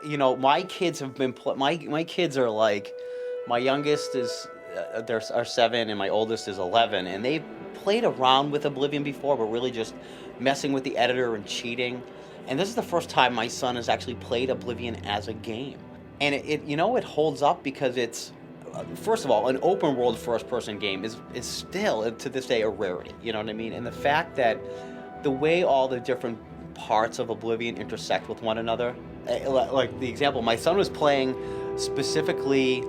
My kids have been my kids are like, my youngest is are 7 and my oldest is 11, and they've played around with Oblivion before, but really just messing with the editor and cheating. And this is the first time my son has actually played Oblivion as a game, and it holds up because it's first of all, an open world first person game is still to this day a rarity. You know what I mean? And the fact that the way all the different parts of Oblivion intersect with one another, like the example, my son was playing specifically.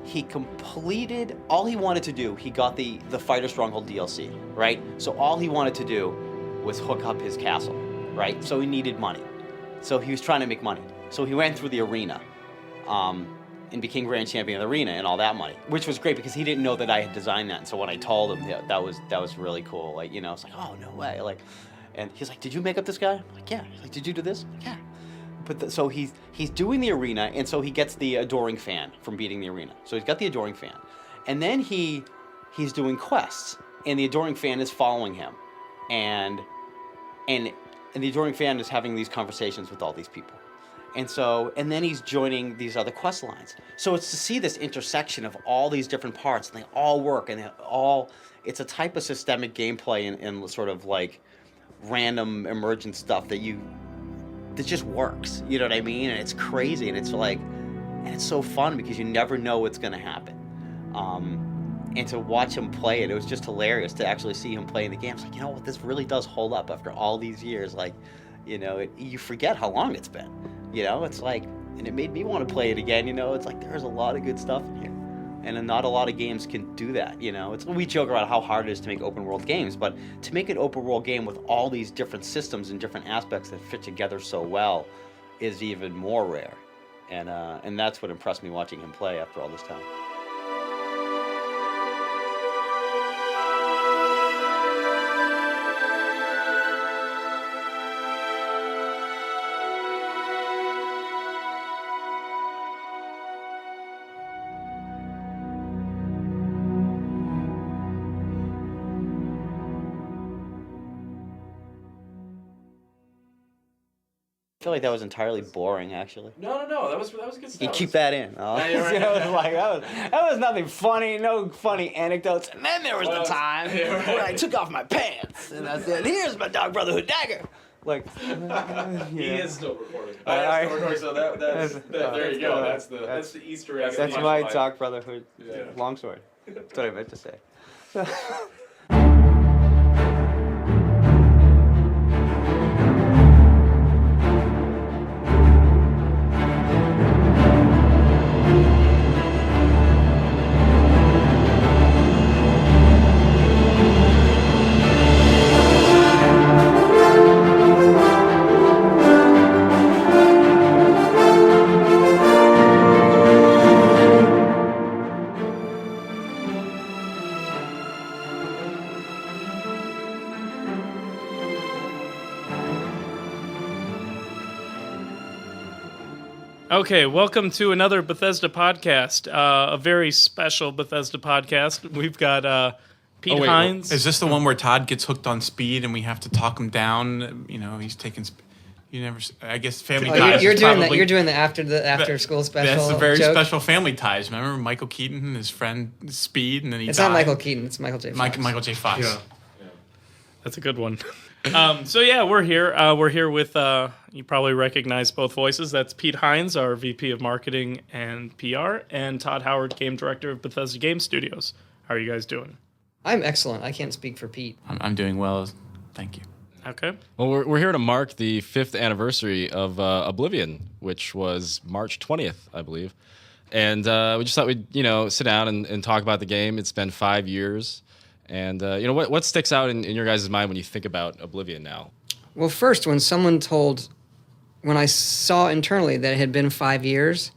He completed all he wanted to do. He got the Fighter Stronghold DLC, right? So all he wanted to do was hook up his castle, right? So he needed money. So he was trying to make money. So he went through the arena, and became grand champion of the arena and all that money, which was great because he didn't know that I had designed that. And so when I told him, yeah, that was really cool. Like, it's like, oh, no way. Like, and he's like, did you make up this guy? I'm like, yeah. He's like, did you do this? Like, yeah. But so he's doing the arena, and so he gets the adoring fan from beating the arena. So he's got the adoring fan, and then he's doing quests, and the adoring fan is following him, and the adoring fan is having these conversations with all these people, and then he's joining these other quest lines. So it's to see this intersection of all these different parts, and they all work, and it's a type of systemic gameplay and sort of like random emergent stuff that just works, you know what I mean? And it's crazy, and it's so fun because you never know what's going to happen. And to watch him play it, it was just hilarious to actually see him playing the game. It's like, you know what, this really does hold up after all these years. Like, you forget how long it's been. It's like, and it made me want to play it again. It's like there's a lot of good stuff in here. And not a lot of games can do that, we joke about how hard it is to make open world games, but to make an open world game with all these different systems and different aspects that fit together so well is even more rare. And that's what impressed me watching him play after all this time. I feel like that was entirely boring, actually. No. That was good stuff. You keep that in. Oh. Yeah, right. That was nothing funny. No funny anecdotes. And then there was the time when I took off my pants and I said, "Here's my Dark Brotherhood dagger." Like, he is still recording. So there you go. That's the Easter egg. That's my Dark Brotherhood longsword. That's what I meant to say. Okay, welcome to another Bethesda podcast, a very special Bethesda podcast. We've got Pete Hines. Is this the one where Todd gets hooked on speed and we have to talk him down? He's taking. You never. I guess Family Ties. You're doing that. You're doing the after school special. That's a very joke. special Family Ties. Remember Michael Keaton and his friend Speed, and then he. It's died. not Michael Keaton. It's Michael J. Fox. Michael J. Fox. Yeah. That's a good one. So yeah, we're here. We're here with, you probably recognize both voices. That's Pete Hines, our VP of Marketing and PR, and Todd Howard, Game Director of Bethesda Game Studios. How are you guys doing? I'm excellent. I can't speak for Pete. I'm doing well. Thank you. Okay. Well, we're here to mark the 5th anniversary of Oblivion, which was March 20th, I believe. And we just thought we'd, sit down and talk about the game. It's been 5 years. And, what sticks out in your guys' mind when you think about Oblivion now? Well, first, when I saw internally that it had been 5 years,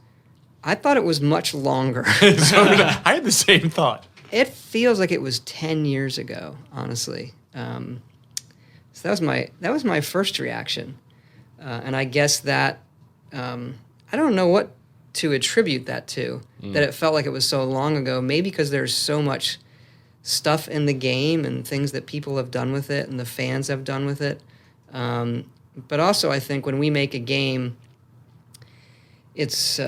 I thought it was much longer. So I had the same thought. It feels like it was 10 years ago, honestly. So that was my first reaction. And I guess that, I don't know what to attribute that to, that it felt like it was so long ago. Maybe because there's so much stuff in the game and things that people have done with it and the fans have done with it. but also I think when we make a game, it's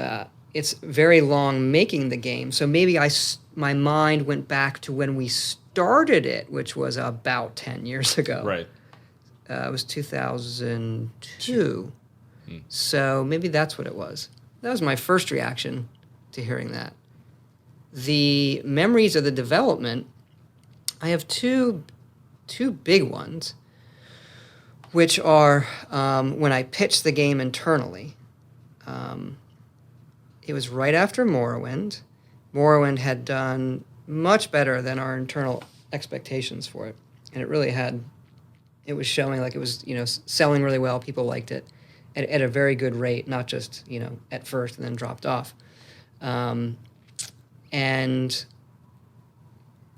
very long making the game. So maybe my mind went back to when we started it, which was about 10 years ago. Right. It was 2002. So maybe that's what it was. That was my first reaction to hearing that. The memories of the development, I have two big ones, which are when I pitched the game internally. It was right after Morrowind. Morrowind had done much better than our internal expectations for it. And it really had, it was showing like it was, selling really well. People liked it at a very good rate, not just, at first and then dropped off. And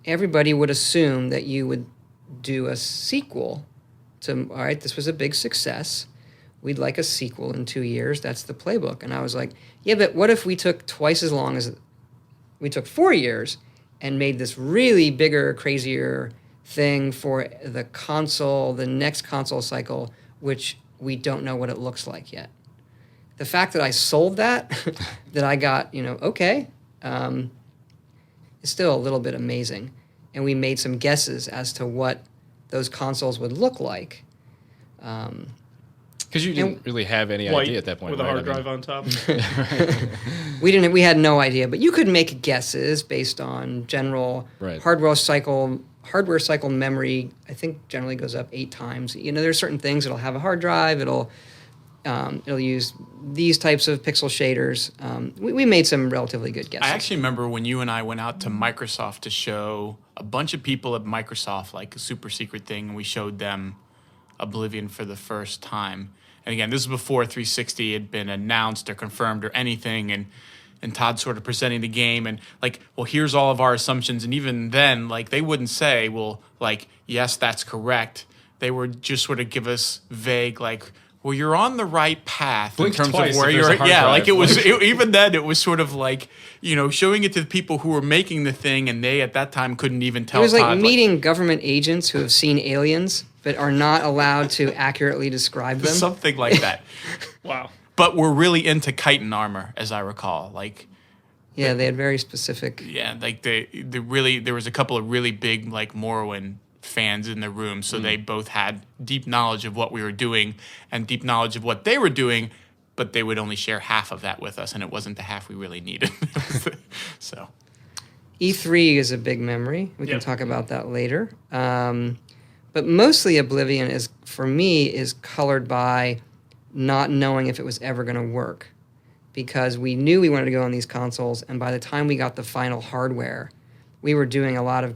everybody would assume that you would do a sequel to, all right, this was a big success. We'd like a sequel in 2 years. That's the playbook. And I was like, yeah, but what if we took twice as long as, we took 4 years and made this really bigger, crazier thing for the console, the next console cycle, which we don't know what it looks like yet. The fact that I sold that, that I got, okay, is still a little bit amazing. And we made some guesses as to what those consoles would look like. Because you didn't really have any idea at that point, with a hard drive on top. We had no idea, but you could make guesses based on general hardware cycle memory. I think generally goes up 8 times. There's certain things. It'll have a hard drive. It'll use these types of pixel shaders. We made some relatively good guesses. I actually remember when you and I went out to Microsoft to show a bunch of people at Microsoft, like a super secret thing, and we showed them Oblivion for the first time. And again, this is before 360 had been announced or confirmed or anything, and Todd sort of presenting the game and like, well, here's all of our assumptions. And even then, like, they wouldn't say, well, like, yes, that's correct. They would just sort of give us vague, like, well, you're on the right path Blink in terms twice of where if there's you're. a hard Yeah, drive. like it was. Even then, it was sort of like, showing it to the people who were making the thing, and they at that time couldn't even tell. It was like Todd, meeting government agents who have seen aliens but are not allowed to accurately describe them. Something like that. Wow. But we're really into chitin armor, as I recall. Like, yeah, they had very specific. yeah, like they really, there was a couple of really big like Morrowind fans in the room, so they both had deep knowledge of what we were doing and deep knowledge of what they were doing, but they would only share half of that with us, and it wasn't the half we really needed. So E3 is a big memory. We can talk about that later. But mostly Oblivion is, for me, is colored by not knowing if it was ever going to work. Because we knew we wanted to go on these consoles, and by the time we got the final hardware, we were doing a lot of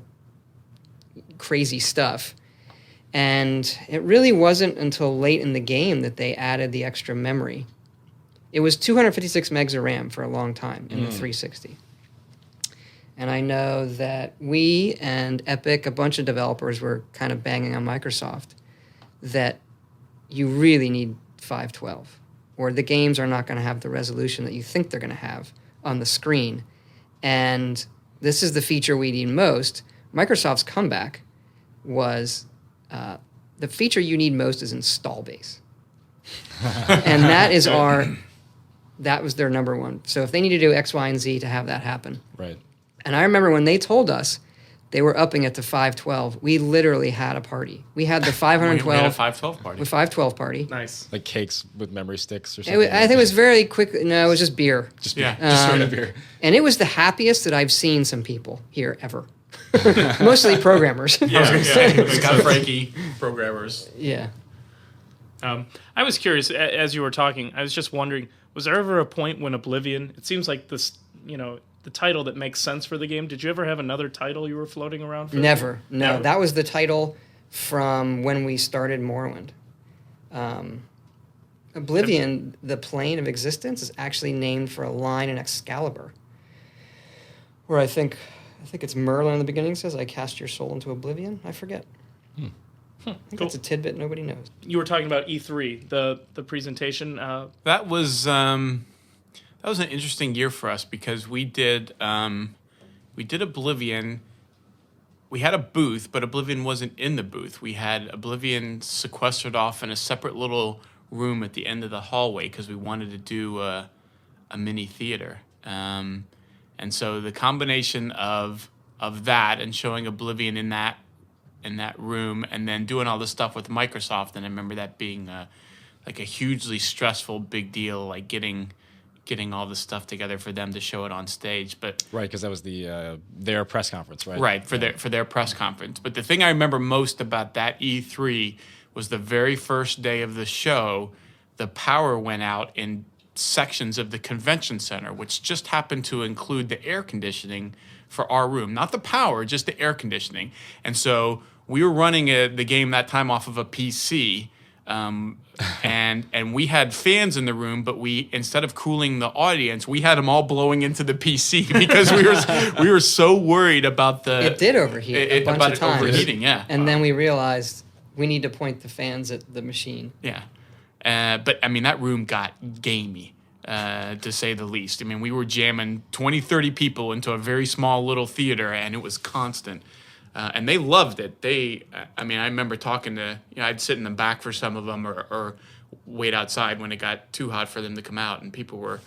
crazy stuff. And it really wasn't until late in the game that they added the extra memory. It was 256 megs of RAM for a long time in the 360. And I know that we and Epic, a bunch of developers, were kind of banging on Microsoft that you really need 512, or the games are not going to have the resolution that you think they're going to have on the screen. And this is the feature we need most. Microsoft's comeback was the feature you need most is install base. And that was their number one. So if they need to do X, Y, and Z to have that happen. Right. And I remember when they told us they were upping it to 512, we literally had a party. We had the 512. we had a 512 party. With 512 party. Nice. Like cakes with memory sticks or something. I think it was very quick. No, it was just beer. Just beer. Yeah. Just straight up beer. And it was the happiest that I've seen some people here ever. Mostly programmers. Yeah. Scott Frankie, programmers. Yeah. I was curious, as you were talking, I was just wondering, was there ever a point when Oblivion, it seems like this, the title that makes sense for the game, did you ever have another title you were floating around for? Never. No, Never. That was the title from when we started Morrowind. Oblivion, the plane of existence, is actually named for a line in Excalibur, where I think it's Merlin in the beginning says, "I cast your soul into oblivion." I forget. I think that's a tidbit nobody knows. You were talking about E3, the presentation. That was an interesting year for us because we did Oblivion, we had a booth, but Oblivion wasn't in the booth. We had Oblivion sequestered off in a separate little room at the end of the hallway because we wanted to do a mini theater. And so the combination of that and showing Oblivion in that room, and then doing all this stuff with Microsoft, and I remember that being like a hugely stressful big deal, like getting all this stuff together for them to show it on stage. But Right, because that was their press conference, right? Right, for their press conference. But the thing I remember most about that E3 was the very first day of the show, the power went out in sections of the convention center, which just happened to include the air conditioning for our room. Not the power, just the air conditioning. And so we were running the game that time off of a PC, and we had fans in the room, but we, instead of cooling the audience, we had them all blowing into the PC because we were so worried about It did overheat a bunch of times. Overheating, yeah. And then we realized we need to point the fans at the machine. Yeah. But, I mean, that room got gamey, to say the least. I mean, we were jamming 20, 30 people into a very small little theater, and it was constant. And they loved it. I remember talking to, I'd sit in the back for some of them or wait outside when it got too hot for them to come out, and people were,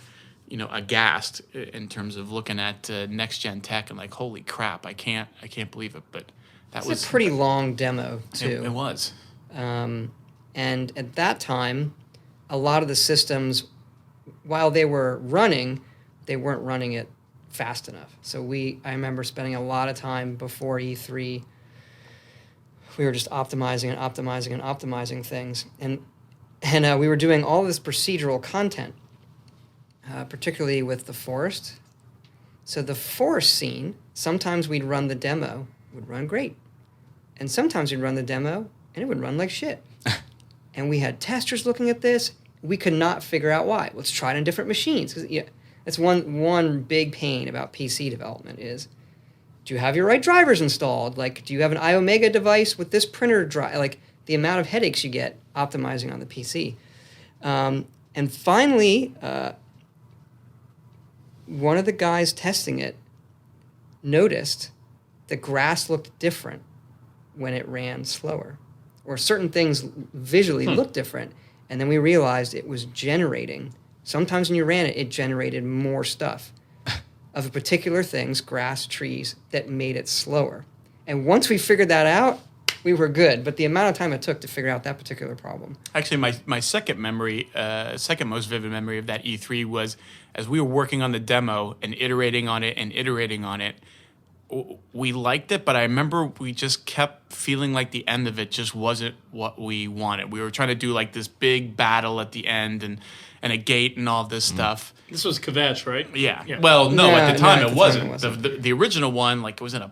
aghast in terms of looking at next-gen tech and like, holy crap, I can't believe it. But that was a pretty long demo, too. It was. And at that time, a lot of the systems, while they were running, they weren't running it fast enough. So I remember spending a lot of time before E3. We were just optimizing things. And we were doing all this procedural content, particularly with the forest. So the forest scene, sometimes we'd run the demo, it would run great. And sometimes we'd run the demo, and it would run like shit. And we had testers looking at this. We could not figure out why. Let's try it on different machines. That's one big pain about PC development is, do you have your right drivers installed? Like, do you have an iOmega device with this printer drive? Like, the amount of headaches you get optimizing on the PC. And finally, one of the guys testing it noticed the grass looked different when it ran slower, or certain things visually looked different. And then we realized it was generating. Sometimes when you ran it, it generated more stuff of particular things, grass, trees, that made it slower. And once we figured that out, we were good. But the amount of time it took to figure out that particular problem. Actually, my second most vivid memory of that E3 was as we were working on the demo and iterating on it, we liked it, but I remember we just kept feeling like the end of it just wasn't what we wanted. We were trying to do like this big battle at the end and a gate and all this stuff. This was Kvetch, right? Yeah. Well, no, at the time it wasn't. Time The original one, like, it was in a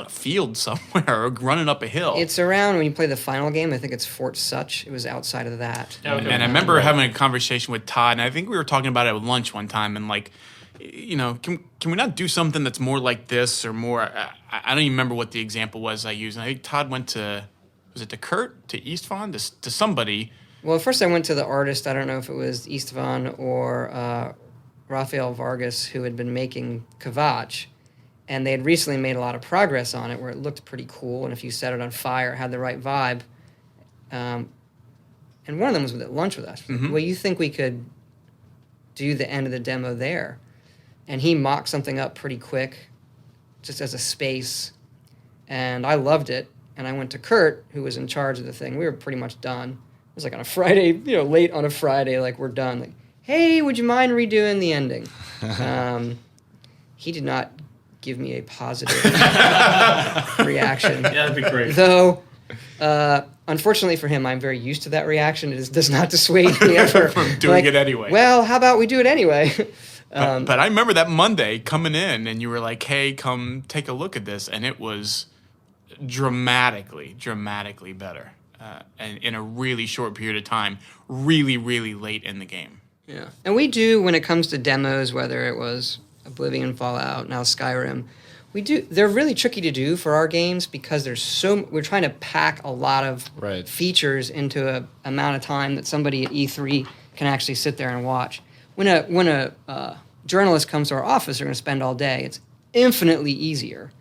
field somewhere or running up a hill. It's around when you play the final game. I think it's Fort Such. It was outside of that. Okay. And I remember having a conversation with Todd, and I think we were talking about it at lunch one time, and like, can we not do something that's more like this or more? I don't even remember what the example was I used. And I think Todd went to, was it to Kurt, to Istvan, to somebody? Well, first I went to the artist. I don't know if it was Istvan or Rafael Vargas, who had been making Kvetch, and they had recently made a lot of progress on it where it looked pretty cool, and if you set it on fire, it had the right vibe. And one of them was at lunch with us. Mm-hmm. Well, you think we could do the end of the demo there? And he mocked something up pretty quick, just as a space, and I loved it. And I went to Kurt, who was in charge of the thing. We were pretty much done. It was like on a Friday, late on a Friday, like, we're done. Like, hey, would you mind redoing the ending? He did not give me a positive reaction. Yeah, that'd be great. Though, unfortunately for him, I'm very used to that reaction. It does not dissuade me ever from doing it anyway. Well, how about we do it anyway? But I remember that Monday coming in, and you were like, hey, come take a look at this. And it was dramatically better. And in a really short period of time, really, really late in the game. Yeah. And we do, when it comes to demos, whether it was Oblivion, Fallout, now Skyrim, they're really tricky to do for our games because we're trying to pack a lot of features into a amount of time that somebody at E3 can actually sit there and watch. When a journalist comes to our office, they're going to spend all day. It's infinitely easier